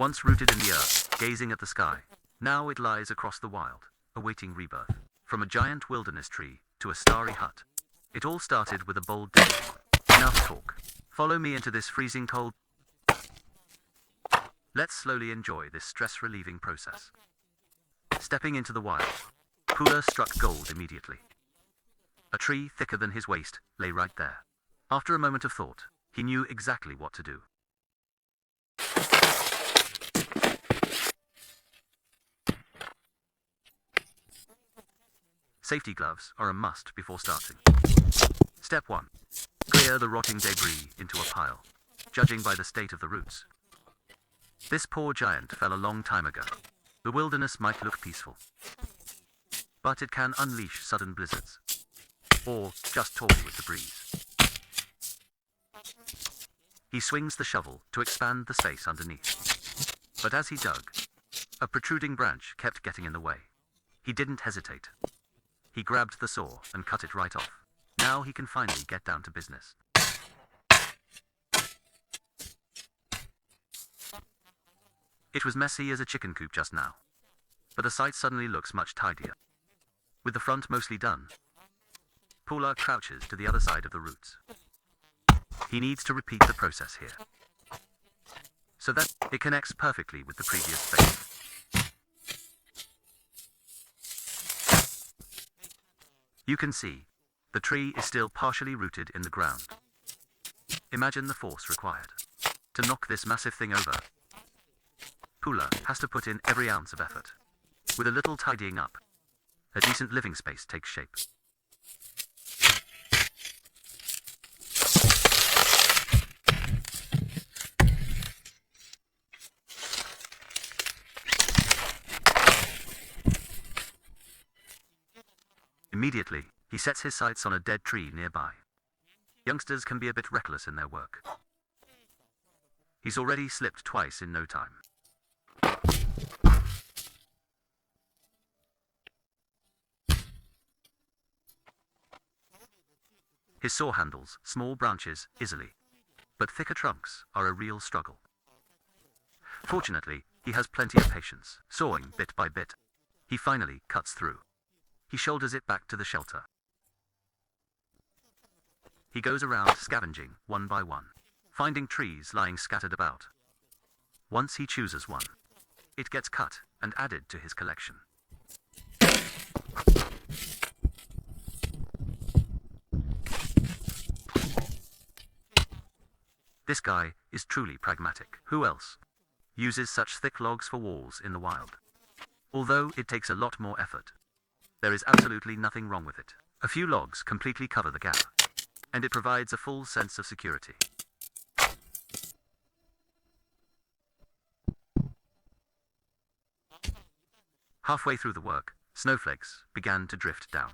Once rooted in the earth, gazing at the sky, now it lies across the wild, awaiting rebirth. From a giant wilderness tree to a starry hut, it all started with a bold decision. Enough talk. Follow me into this freezing cold. Let's slowly enjoy this stress-relieving process. Stepping into the wild, Pula struck gold immediately. A tree thicker than his waist lay right there. After a moment of thought, he knew exactly what to do. Safety gloves are a must before starting. Step 1. Clear the rotting debris into a pile, judging by the state of the roots. This poor giant fell a long time ago. The wilderness might look peaceful, but it can unleash sudden blizzards, or just toy with the breeze. He swings the shovel to expand the space underneath. But as he dug, a protruding branch kept getting in the way. He didn't hesitate. He grabbed the saw and cut it right off. Now he can finally get down to business. It was messy as a chicken coop just now, but the site suddenly looks much tidier. With the front mostly done, Pula crouches to the other side of the roots. He needs to repeat the process here, so that it connects perfectly with the previous space. You can see, the tree is still partially rooted in the ground. Imagine the force required to knock this massive thing over. Pula has to put in every ounce of effort. With a little tidying up, a decent living space takes shape. Immediately, he sets his sights on a dead tree nearby. Youngsters can be a bit reckless in their work. He's already slipped twice in no time. His saw handles small branches easily, but thicker trunks are a real struggle. Fortunately, he has plenty of patience, sawing bit by bit. He finally cuts through. He shoulders it back to the shelter. He goes around scavenging one by one, finding trees lying scattered about. Once he chooses one, it gets cut and added to his collection. This guy is truly pragmatic. Who else uses such thick logs for walls in the wild? Although it takes a lot more effort, there is absolutely nothing wrong with it. A few logs completely cover the gap, and it provides a full sense of security. Halfway through the work, snowflakes began to drift down.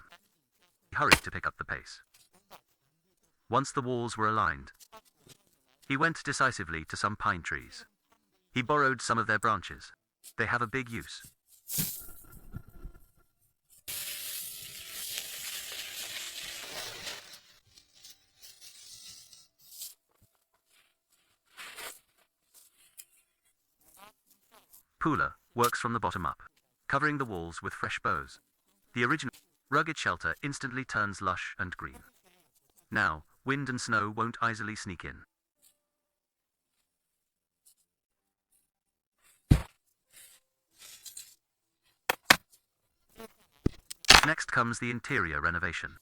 He hurried to pick up the pace. Once the walls were aligned, he went decisively to some pine trees. He borrowed some of their branches. They have a big use. Pula works from the bottom up, covering the walls with fresh boughs. The original rugged shelter instantly turns lush and green. Now, wind and snow won't easily sneak in. Next comes the interior renovation.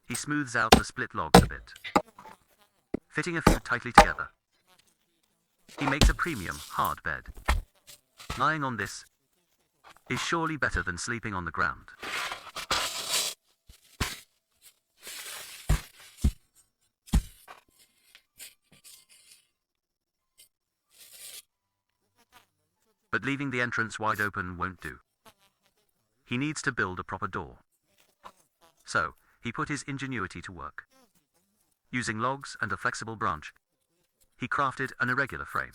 He smooths out the split logs a bit, fitting a few tightly together. He makes a premium hard bed. Lying on this is surely better than sleeping on the ground. But leaving the entrance wide open won't do. He needs to build a proper door. So, he put his ingenuity to work. Using logs and a flexible branch, he crafted an irregular frame.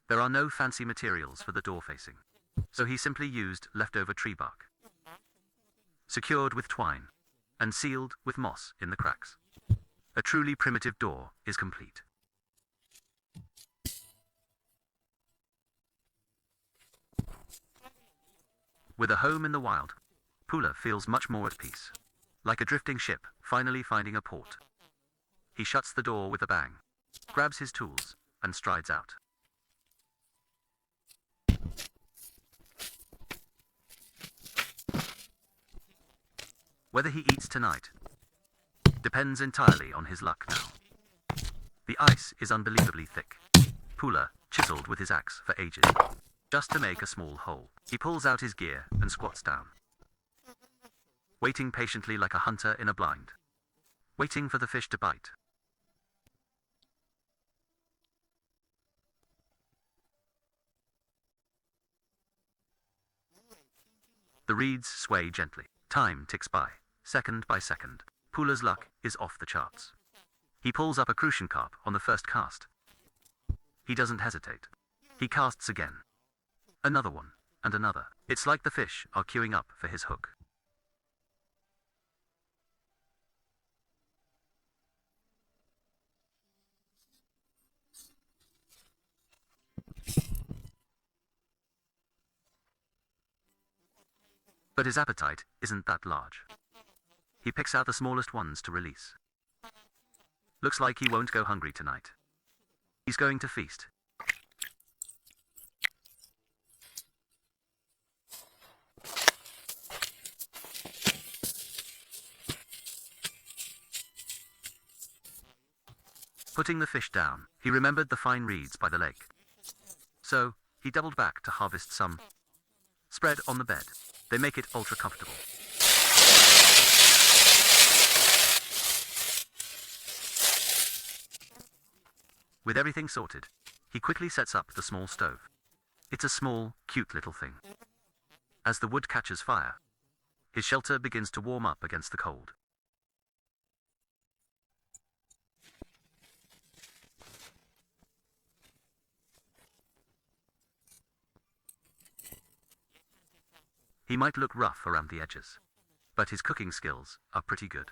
There are no fancy materials for the door facing, so he simply used leftover tree bark, secured with twine, and sealed with moss in the cracks. A truly primitive door is complete. With a home in the wild, Pula feels much more at peace, like a drifting ship finally finding a port. He shuts the door with a bang, grabs his tools, and strides out. Whether he eats tonight depends entirely on his luck now. The ice is unbelievably thick. Pula chiseled with his axe for ages, just to make a small hole. He pulls out his gear and squats down, waiting patiently like a hunter in a blind, waiting for the fish to bite. The reeds sway gently. Time ticks by, second by second. Pula's luck is off the charts. He pulls up a crucian carp on the first cast. He doesn't hesitate. He casts again. Another one, and another. It's like the fish are queuing up for his hook. But his appetite isn't that large. He picks out the smallest ones to release. Looks like he won't go hungry tonight. He's going to feast. Putting the fish down, he remembered the fine reeds by the lake. So, he doubled back to harvest some. Spread on the bed. They make it ultra comfortable. With everything sorted, he quickly sets up the small stove. It's a small, cute little thing. As the wood catches fire, his shelter begins to warm up against the cold. He might look rough around the edges, but his cooking skills are pretty good.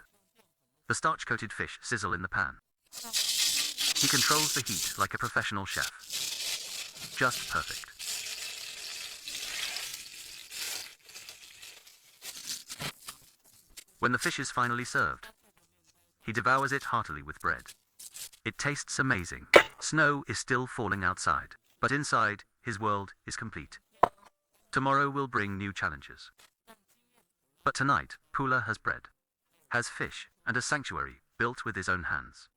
The starch-coated fish sizzle in the pan. He controls the heat like a professional chef. Just perfect. When the fish is finally served, he devours it heartily with bread. It tastes amazing. Snow is still falling outside, but inside, his world is complete. Tomorrow will bring new challenges. But tonight, Pula has bread, has fish, and a sanctuary built with his own hands.